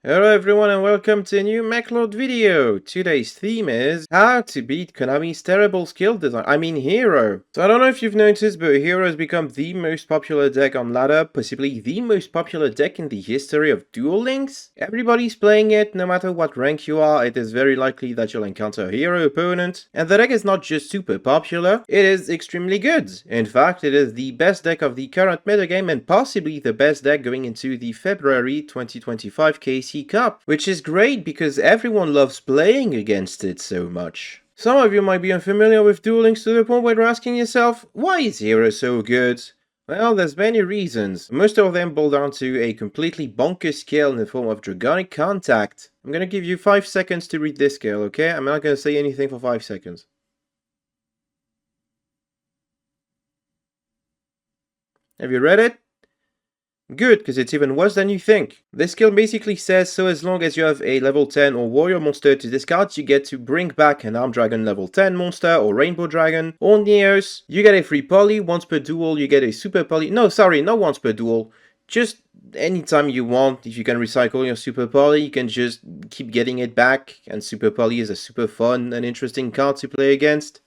Hello everyone and welcome to a new MacLord video. Today's theme is how to beat Konami's terrible skill design, Hero. So I don't know if you've noticed, but Hero has become the most popular deck on ladder, possibly the most popular deck in the history of Duel Links. Everybody's playing it, no matter what rank you are, it is very likely that you'll encounter a Hero opponent. And the deck is not just super popular, it is extremely good. In fact, it is the best deck of the current metagame and possibly the best deck going into the February 2025 KC Cup, which is great because everyone loves playing against it so much. Some of you might be unfamiliar with Duel Links to the point where you're asking yourself, why is Hero so good? Well, there's many reasons. Most of them boil down to a completely bonkers skill in the form of Dragonic Contact. I'm gonna give you 5 seconds to read this skill, okay? I'm not gonna say anything for 5 seconds. Have you read it? Good, because it's even worse than you think. This skill basically says so as long as you have a level 10 or warrior monster to discard, you get to bring back an armed dragon level 10 monster or rainbow dragon or Neos. You get a free poly, once per duel you get a super poly. No, sorry, not once per duel. Just anytime you want. If you can recycle your super poly, you can just keep getting it back. And super poly is a super fun and interesting card to play against,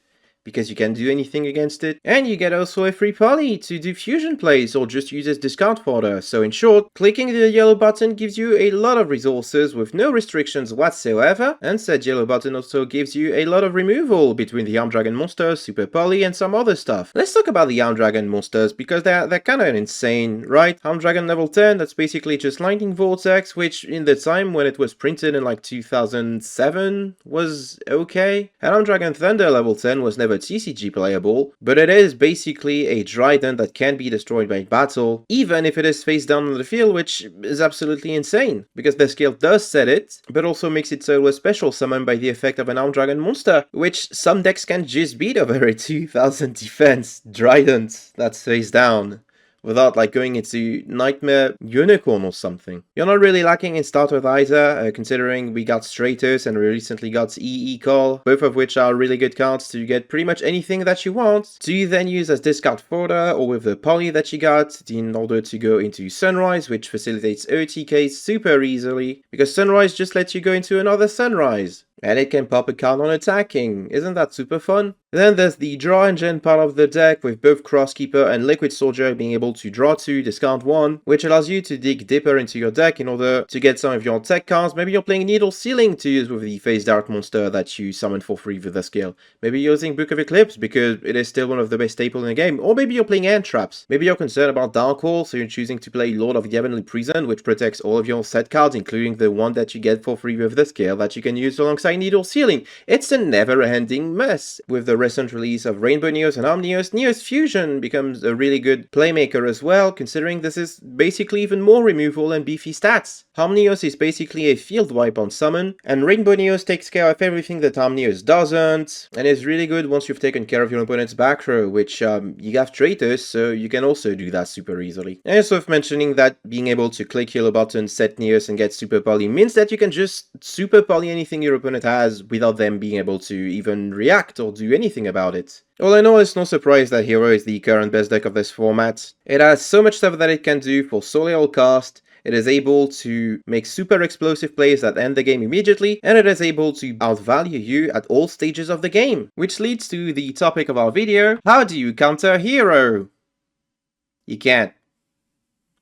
because you can't do anything against it. And you get also a free poly to do fusion plays or just use as discard fodder. So in short, clicking the yellow button gives you a lot of resources with no restrictions whatsoever, and said yellow button also gives you a lot of removal between the armed dragon monsters, super poly, and some other stuff. Let's talk about the armed dragon monsters because they're kind of insane, right? Armed dragon level 10, that's basically just lightning vortex, which in the time when it was printed in like 2007 was okay. And armed dragon thunder level 10 was never TCG playable, but it is basically a Trident that can be destroyed by battle, even if it is face down on the field, which is absolutely insane, because the skill does set it, but also makes it so it was special summoned by the effect of an armed dragon monster, which some decks can just beat over a 2000 defense Trident that's face down, without like going into Nightmare Unicorn or something. You're not really lacking in starters either, considering we got Stratos and we recently got EE Call, both of which are really good cards to get pretty much anything that you want, to then use as discard fodder or with the poly that you got in order to go into Sunrise, which facilitates OTKs super easily, because Sunrise just lets you go into another Sunrise. And it can pop a card on attacking. Isn't that super fun? Then there's the draw engine part of the deck, with both Crosskeeper and Liquid Soldier being able to draw 2, discard 1, which allows you to dig deeper into your deck in order to get some of your tech cards. Maybe you're playing Needle Ceiling to use with the Face Dart monster that you summon for free with the skill. Maybe you're using Book of Eclipse because it is still one of the best staples in the game. Or maybe you're playing Hand Traps. Maybe you're concerned about Dark Hole, so you're choosing to play Lord of the Heavenly Prison, which protects all of your set cards, including the one that you get for free with the skill that you can use alongside Needle Ceiling. It's a never-ending mess. With the recent release of Rainbow Neos and Arm Neos, Neos Fusion becomes a really good playmaker as well, considering this is basically even more removal and beefy stats. Arm Neos is basically a field wipe on summon, and Rainbow Neos takes care of everything that Arm Neos doesn't, and is really good once you've taken care of your opponent's back row, which you have traitors, so you can also do that super easily. And it's worth mentioning that being able to click yellow button, set Neos, and get super poly means that you can just super poly anything your opponent has without them being able to even react or do anything about it. All in all, it's no surprise that Hero is the current best deck of this format. It has so much stuff that it can do for so little cost. It is able to make super explosive plays that end the game immediately, and it is able to outvalue you at all stages of the game. Which leads to the topic of our video: how do you counter Hero? You can't.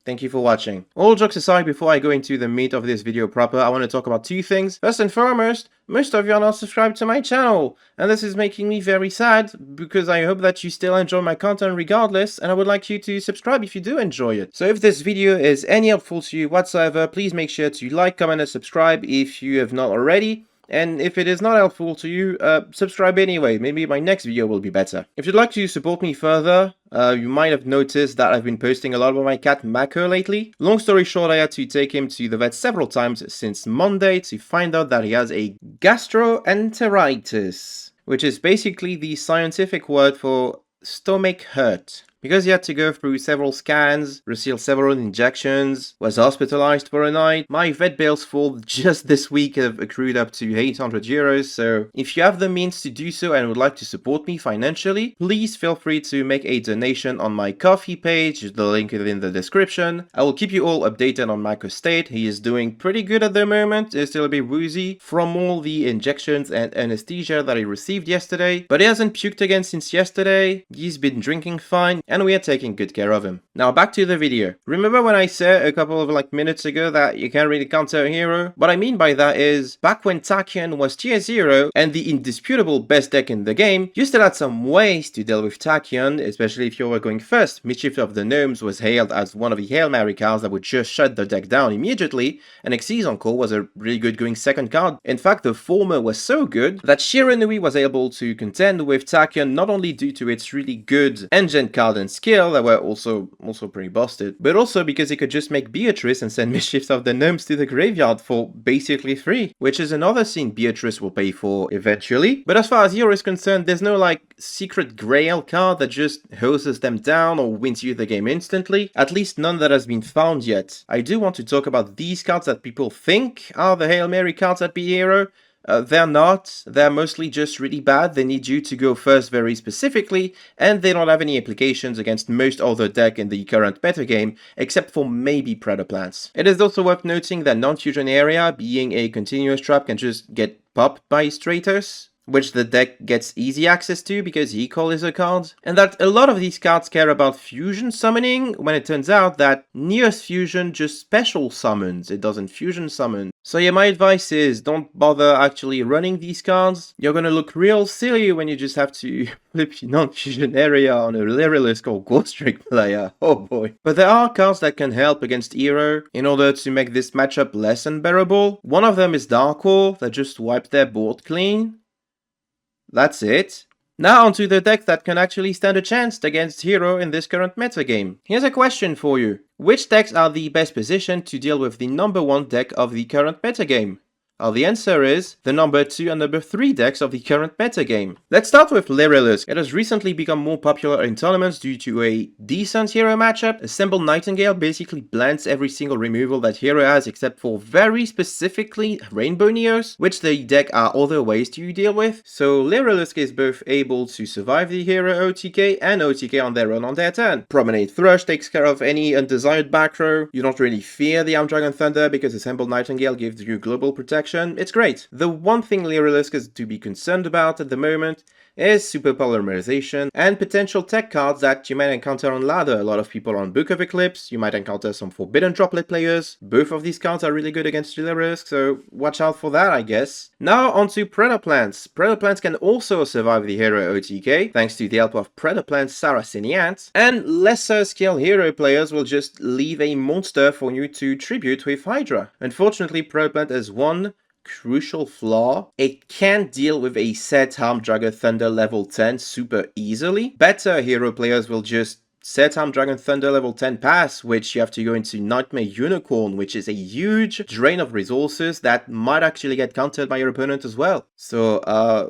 Thank you for watching. All jokes aside, before I go into the meat of this video proper, I want to talk about two things. First and foremost, most of you are not subscribed to my channel, and this is making me very sad, because I hope that you still enjoy my content regardless, and I would like you to subscribe if you do enjoy it. So if this video is any helpful to you whatsoever, please make sure to like, comment, and subscribe if you have not already. And if it is not helpful to you, subscribe anyway. Maybe my next video will be better. If you'd like to support me further, you might have noticed that I've been posting a lot about my cat Mako lately. Long story short, I had to take him to the vet several times since Monday to find out that he has a gastroenteritis, which is basically the scientific word for stomach hurt. because he had to go through several scans, receive several injections, was hospitalized for a night. My vet bills for just this week have accrued up to 800 euros, so if you have the means to do so and would like to support me financially, please feel free to make a donation on my Ko-fi page, the link is in the description. I will keep you all updated on Marco's state. He is doing pretty good at the moment, he's still a bit woozy from all the injections and anesthesia that he received yesterday, but he hasn't puked again since yesterday, he's been drinking fine, and we are taking good care of him. Now back to the video. Remember when I said a couple of minutes ago that you can't really counter a hero? What I mean by that is, back when Tachyon was tier 0 and the indisputable best deck in the game, you still had some ways to deal with Tachyon, especially if you were going first. Mischief of the Gnomes was hailed as one of the Hail Mary cards that would just shut the deck down immediately, and Xyz Encore was a really good going second card. In fact, the former was so good that Shiranui was able to contend with Tachyon not only due to its really good engine card and skill that were also pretty busted, but also because he could just make Beatrice and send Mischiefs of the Gnomes to the graveyard for basically free, which is another thing Beatrice will pay for eventually. But as far as hero is concerned, there's no secret grail card that just hoses them down or wins you the game instantly, at least none that has been found yet. I do want to talk about these cards that people think are the Hail Mary cards at B-Hero. They're not, they're mostly just really bad, they need you to go first very specifically, and they don't have any applications against most other deck in the current metagame, except for maybe Predaplants. It is also worth noting that non-fusion area, being a continuous trap, can just get popped by Stratos, which the deck gets easy access to because Equal is a card, and that a lot of these cards care about fusion summoning, when it turns out that Neos Fusion just special summons, it doesn't fusion summon. So yeah, my advice is don't bother actually running these cards. You're gonna look real silly when you just have to flip your non-fusion area on a Lyrilusk or Ghost Trick player, oh boy. But there are cards that can help against Hero in order to make this matchup less unbearable. One of them is Dark Hole that just wiped their board clean. That's it. Now onto the deck that can actually stand a chance against Hero in this current metagame. Here's a question for you. Which decks are the best positioned to deal with the number 1 deck of the current metagame? Well, the answer is the number 2 and number 3 decks of the current metagame. Let's start with Lyrilusk. It has recently become more popular in tournaments due to a decent hero matchup. Assemble Nightingale basically blends every single removal that hero has except for very specifically Rainbow Neos, which the deck are other ways to deal with. So Lyrilusk is both able to survive the hero OTK and OTK on their own on their turn. Promenade Thrush takes care of any undesired back row. You don't really fear the Dragon Thunder because Assemble Nightingale gives you global protection. It's great. The one thing Lyrilusk is to be concerned about at the moment is super polymerization and potential tech cards that you might encounter on ladder. A lot of people are on Book of Eclipse, you might encounter some Forbidden Droplet players. Both of these cards are really good against Lyrilusk, so watch out for that, I guess. Now onto Predaplants. Predaplants can also survive the hero OTK, thanks to the help of Predaplants Saracenians, and lesser skilled hero players will just leave a monster for you to tribute with Hydra. Unfortunately, Predaplant has one crucial flaw: it can't deal with a set Dragon Thunder level 10 super easily. Better hero players will just set Dragon Thunder level 10 pass, which you have to go into Nightmare Unicorn, which is a huge drain of resources that might actually get countered by your opponent as well. So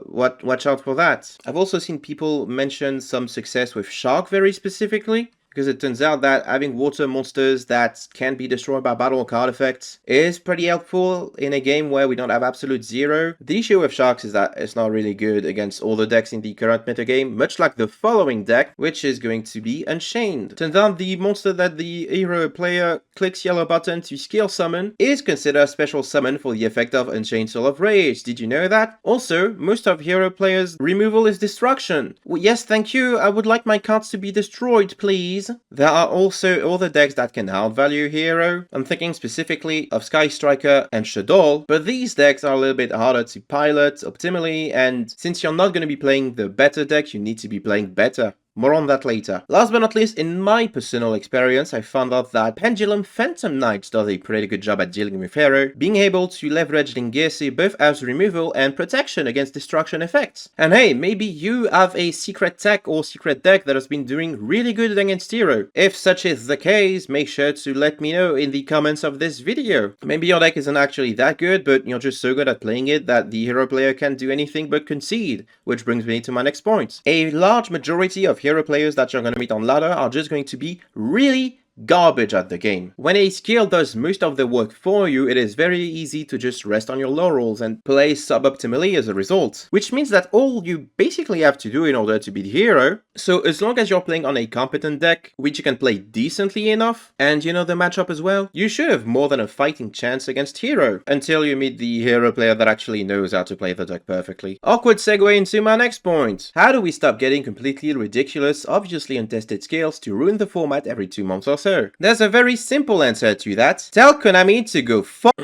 watch out for that. I've also seen people mention some success with Shark very specifically, because it turns out that having water monsters that can be destroyed by battle card effects is pretty helpful in a game where we don't have absolute zero. The issue with Sharks is that it's not really good against all the decks in the current metagame, much like the following deck, which is going to be Unchained. Turns out the monster that the hero player clicks yellow button to skill summon is considered a special summon for the effect of Unchained Soul of Rage. Did you know that? Also, most of hero players' removal is destruction. Well, yes, thank you, I would like my cards to be destroyed, please. There are also other decks that can outvalue hero. I'm thinking specifically of Sky Striker and Shadol, but these decks are a little bit harder to pilot optimally, and since you're not going to be playing the better deck, you need to be playing better. More on that later. Last but not least, in my personal experience, I found out that Pendulum Phantom Knight does a pretty good job at dealing with hero, being able to leverage Lingesi both as removal and protection against destruction effects. And hey, maybe you have a secret tech or secret deck that has been doing really good against hero. If such is the case, make sure to let me know in the comments of this video. Maybe your deck isn't actually that good, but you're just so good at playing it that the hero player can't do anything but concede, which brings me to my next point. A large majority of hero players that you're going to meet on ladder are just going to be really garbage at the game. When a skill does most of the work for you, it is very easy to just rest on your laurels and play suboptimally as a result, which means that all you basically have to do in order to be the hero, so as long as you're playing on a competent deck, which you can play decently enough, and you know the matchup as well, you should have more than a fighting chance against hero, until you meet the hero player that actually knows how to play the deck perfectly. Awkward segue into my next point. How do we stop getting completely ridiculous, obviously untested skills to ruin the format every 2 months or so? There's a very simple answer to that. Tell Konami to go fuck.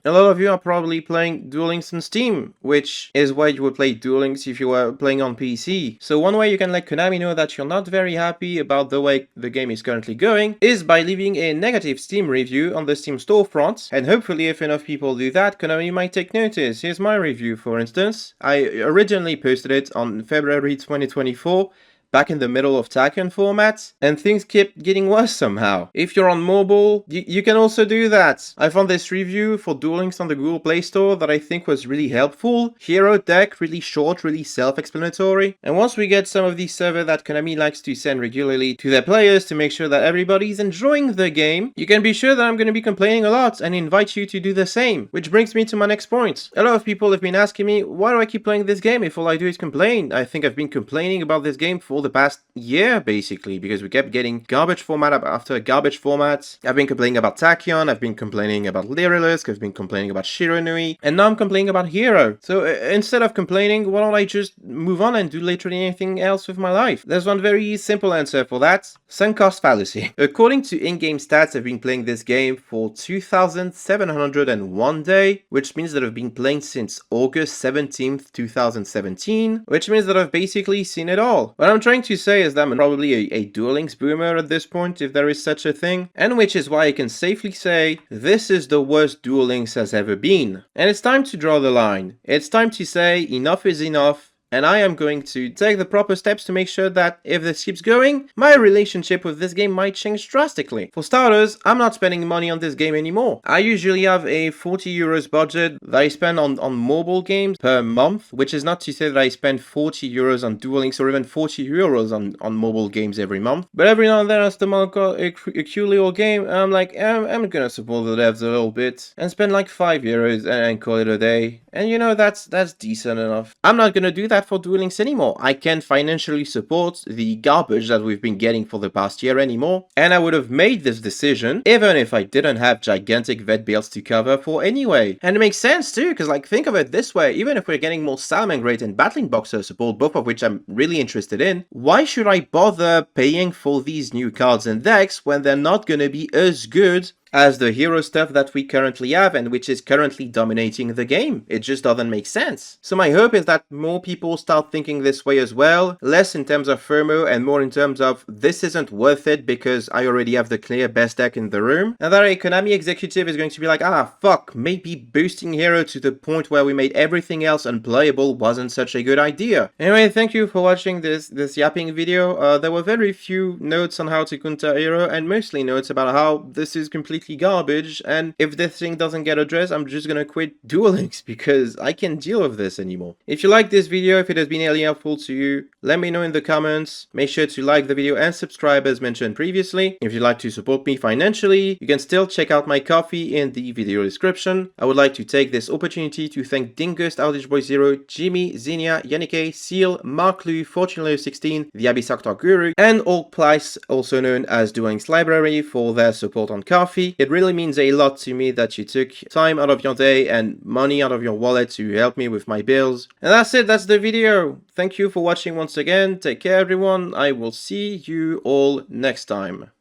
A lot of you are probably playing Duel Links on Steam, which is why you would play Duel Links if you were playing on PC. So one way you can let Konami know that you're not very happy about the way the game is currently going is by leaving a negative Steam review on the Steam storefront, and hopefully if enough people do that, Konami might take notice. Here's my review, for instance. I originally posted it on February 2024, back in the middle of Tachyon format, and things kept getting worse somehow. If you're on mobile, you can also do that. I found this review for Duel Links on the Google Play Store that I think was really helpful. Hero deck, really short, really self-explanatory. And once we get some of these servers that Konami likes to send regularly to their players to make sure that everybody's enjoying the game, you can be sure that I'm going to be complaining a lot and invite you to do the same. Which brings me to my next point. A lot of people have been asking me, why do I keep playing this game if all I do is complain? I think I've been complaining about this game for the past year, basically, because we kept getting garbage format after garbage format. I've been complaining about Tachyon, I've been complaining about Lyrilusk, I've been complaining about Shiranui, and now I'm complaining about Hero. So instead of complaining, why don't I just move on and do literally anything else with my life? There's one very simple answer for that. Sunk cost fallacy. According to in-game stats, I've been playing this game for 2,701 days, which means that I've been playing since August 17th, 2017, which means that I've basically seen it all. What I'm trying to say is that I'm probably a Duel Links boomer at this point, if there is such a thing, and which is why I can safely say this is the worst Duel Links has ever been. And it's time to draw the line. It's time to say enough is enough. And I am going to take the proper steps to make sure that if this keeps going, my relationship with this game might change drastically. For starters, I'm not spending money on this game anymore. I usually have a 40 euros budget that I spend on mobile games per month, which is not to say that I spend 40 euros on Duel Links or even 40 euros on mobile games every month. But every now and then as the month got a cute little game, I'm like, I'm gonna support the devs a little bit and spend like 5 euros and call it a day. And you know, that's decent enough. I'm not gonna do that for Duel Links anymore. I can't financially support the garbage that we've been getting for the past year anymore, and I would have made this decision even if I didn't have gigantic vet builds to cover for anyway. And it makes sense too, because like think of it this way, even if we're getting more Salamangreat and Battling Boxer support, both of which I'm really interested in, why should I bother paying for these new cards and decks when they're not gonna be as good as the hero stuff that we currently have and which is currently dominating the game? It just doesn't make sense. So my hope is that more people start thinking this way as well, less in terms of FOMO and more in terms of this isn't worth it because I already have the clear best deck in the room, and that a Konami executive is going to be like, ah fuck, maybe boosting hero to the point where we made everything else unplayable wasn't such a good idea. Anyway, thank you for watching this yapping video. There were very few notes on how to counter hero and mostly notes about how this is completely garbage, and if this thing doesn't get addressed, I'm just gonna quit Duel Links because I can't deal with this anymore. If you like this video, if it has been really helpful to you, let me know in the comments. Make sure to like the video and subscribe as mentioned previously. If you'd like to support me financially, you can still check out my Ko-fi in the video description. I would like to take this opportunity to thank Dingus, Outage Boy Zero, Jimmy, Zinnia, Yannick, Seal, Mark Lu, Fortuneleo 16, the Abyssactor Guru, and Orc Plice, also known as Duel Links Library, for their support on Ko-fi. It really means a lot to me that you took time out of your day and money out of your wallet to help me with my bills. And that's it, that's the video. Thank you for watching once again. Take care everyone. I will see you all next time.